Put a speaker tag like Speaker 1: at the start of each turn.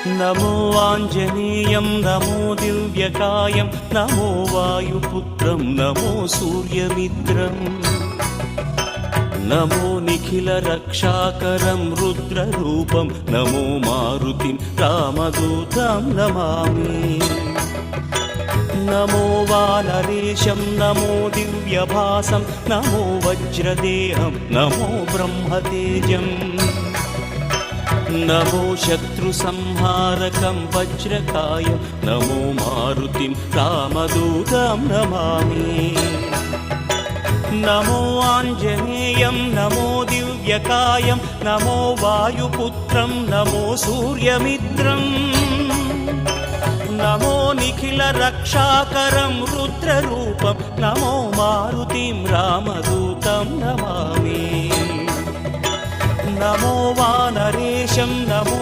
Speaker 1: नमो आञ्जनेयं नमो दिव्यकायं नमो वायुपुत्रं नमो सूर्यमित्रम् नमो निखिलरक्षाकरं रुद्ररूपं नमो मारुतिं रामदूतं Namami नमो वानरेशं नमो दिव्यभासं नमो वज्रदेहं नमो ब्रह्मतेजम् नमो शत्रुसंहारकं वज्रकायं नमो मारुतिं रामदूतं Namami नमो आञ्जनेयं नमो दिव्यकायं नमो वायुपुत्रं नमो सूर्यमित्रम् नमो निखिलरक्षाकरं रुद्ररूपं नमो मारुतिं रामदूतं Namami नमो वानरेशं नमो